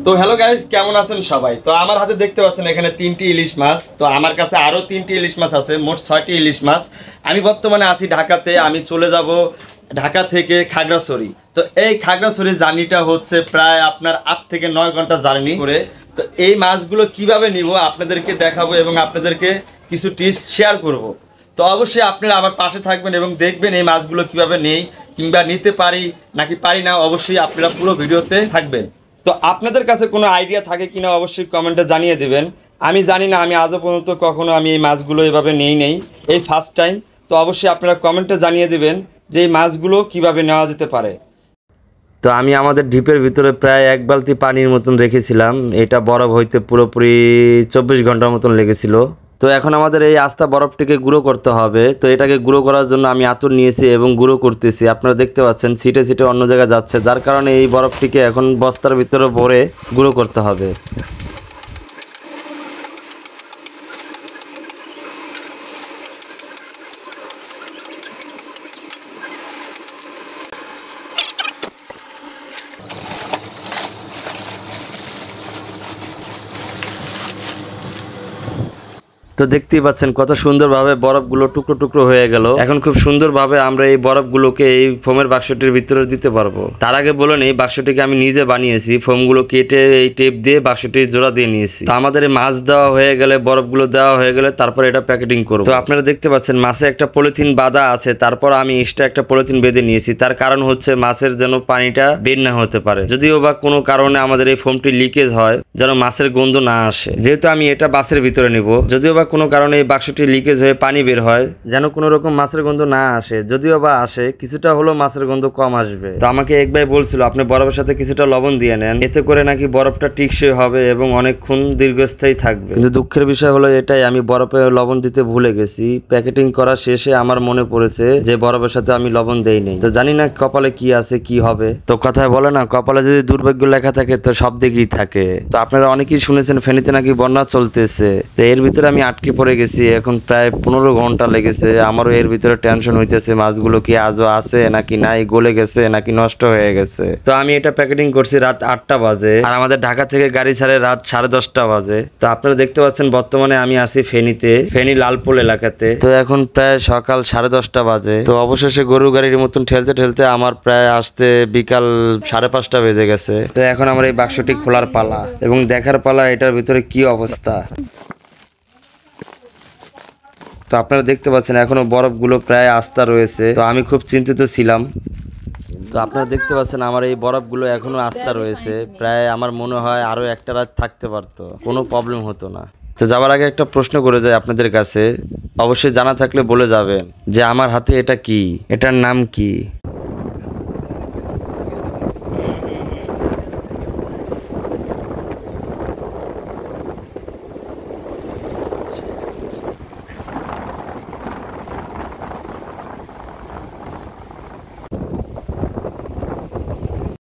তো hello guys, কেমন আছেন সবাই? তো আমার হাতে দেখতে পাচ্ছেন এখানে 3টি ইলিশ মাছ। তো আমার কাছে আরও 3টি ইলিশ মাছ আছে, মোট 6টি ইলিশ মাছ। আমি বর্তমানে আছি ঢাকাতে। আমি চলে যাব ঢাকা থেকে খাগড়াছড়ি। তো এই খাগড়াছড়ি জার্নিটা হচ্ছে প্রায় আপনার 8 থেকে 9 ঘন্টা জার্নি করে। তো এই মাছগুলো কিভাবে নিব আপনাদেরকে দেখাবো এবং আপনাদেরকে কিছু টিপস শেয়ার করব। তো অবশ্যই আপনারা আমার পাশে থাকবেন এবং দেখবেন এই মাছগুলো কিভাবে নেই কিংবা নিতে পারি নাকি পারি না। অবশ্যই আপনারা পুরো ভিডিওতে থাকবেন। তো আপনাদের কাছে কোনো আইডিয়া থাকে কিনা অবশ্যই কমেন্টে জানিয়ে দেবেন। আমি জানি না, আমি আজও পর্যন্ত কখনো আমি এই মাছগুলো এভাবে নেই, এই ফার্স্ট টাইম। তো অবশ্যই আপনারা কমেন্টে জানিয়ে দেবেন যে এই মাছগুলো কিভাবে নেওয়া যেতে পারে। তো আমি আমাদের ডিপের ভিতরে প্রায় 1 বালতি পানির মতন রেখেছিলাম। এটা বরফ হইতে পুরোপুরি 24 ঘন্টার মতন লেগেছিল। তো এখন আমাদের এই আস্তা বরফটিকে গুঁড়ো করতে হবে। তো এটাকে গুঁড়ো করার জন্য আমি আতর নিয়েছি এবং গুঁড়ো করতেছি। আপনারা দেখতে পাচ্ছেন ছিটে ছিটে অন্য জায়গায় যাচ্ছে, যার কারণে এই বরফটিকে এখন বস্তার ভিতরে ভরে গুঁড়ো করতে হবে। তো দেখতেই পাচ্ছেন কত সুন্দরভাবে বরফগুলো টুকরো টুকরো হয়ে গেল। এখন খুব সুন্দরভাবে আমরা এই বরফগুলোকে এই ফোমের বাক্সটির ভিতরে দিতে পারবো। তার আগে বলে নেই, বাক্সটিকে আমি নিজে বানিয়েছি। ফোমগুলো কেটে এই টেপ দিয়ে বাক্সটি জোড়া দিয়ে নিয়েছি। তো আমাদের এই মাছ দেওয়া হয়ে গেলে, বরফগুলো দেওয়া হয়ে গেলে তারপর এটা প্যাকেটিং করবো। তো আপনারা দেখতে পাচ্ছেন মাছে একটা পলিথিন বাঁধা আছে। তারপর আমি এক্সট্রা একটা পলিথিন বেঁধে নিয়েছি। তার কারণ হচ্ছে মাছের যেন পানিটা বের না হতে পারে। যদিও বা কোনো কারণে আমাদের এই ফোমটি লিকেজ হয়, যেন মাছের গন্ধ না আসে। যেহেতু আমি এটা বাসের ভিতরে নিব, যদিও বা কোনো কারণে এই বাক্সটি লিকেজ হয়ে পানি বের হয়, যেন কোনো রকম মাছের গন্ধ না আসে। যদিও বা আসে, কিছুটা হলেও মাছের গন্ধ কম আসবে। তো আমাকে এক ভাই বলছিল আপনি বরফের সাথে কিছুটা লবণ দিয়ে নেন, এতে করে নাকি বরফটা টিকসই হবে এবং অনেকক্ষণ দীর্ঘস্থায়ী থাকবে। কিন্তু দুঃখের বিষয় হলো এটাই, আমি বরফে লবণ দিতে ভুলে গেছি। প্যাকেটিং করা শেষে আমার মনে পড়েছে যে বরফের সাথে আমি লবণ দেই নাই। তো জানি না কপালে কি আছে কি হবে। তো কথায় বলে না, কপালে যদি দুর্ভাগ্য লেখা থাকে তো সব দিকেই থাকে। তো আপনারা অনেকেই শুনেছেন ফেনীতে নাকি বন্যা চলতেছে। তো এর ভিতরে আমি আটকে পড়ে গেছি। এখন প্রায় 15 ঘন্টা লেগেছে। আমারও এর ভিতরে টেনশন হইতেছে, মাছগুলো কি আজও আছে নাকি নাই, গলে গেছে নাকি নষ্ট হয়ে গেছে। তো আমি এটা প্যাকেটিং করছি রাত 8টা বাজে, আর আমাদের ঢাকা থেকে গাড়ি ছাড়ে রাত 10:30টা বাজে। তো আপনারা দেখতে পাচ্ছেন বর্তমানে আমি আছি ফেনীতে, ফেনী লালপুল এলাকাতে। তো এখন প্রায় সকাল 10:30টা বাজে। তো অবশেষে গরু গাড়ির মতন ঠেলতে ঠেলতে আমার প্রায় আসতে বিকাল 5:30টা বেজে গেছে। তো এখন আমার এই বাক্সটি খোলার পালা এবং দেখার পালা এটার ভিতরে কি অবস্থা। তো আপনারা দেখতে পাচ্ছেন এখনো বরফগুলো প্রায় আস্থা রয়েছে। তো আমি খুব চিন্তিত ছিলাম। তো আপনারা দেখতে পাচ্ছেন আমার এই বরফগুলো এখনো আস্থা রয়েছে। প্রায় আমার মনে হয় আরো একটা রাত থাকতে পারতো, কোনো প্রবলেম হতো না। তো যাওয়ার আগে একটা প্রশ্ন করে যাই আপনাদের কাছে, অবশ্যই জানা থাকলে বলে যাবেন যে আমার হাতে এটা কি, এটার নাম কি।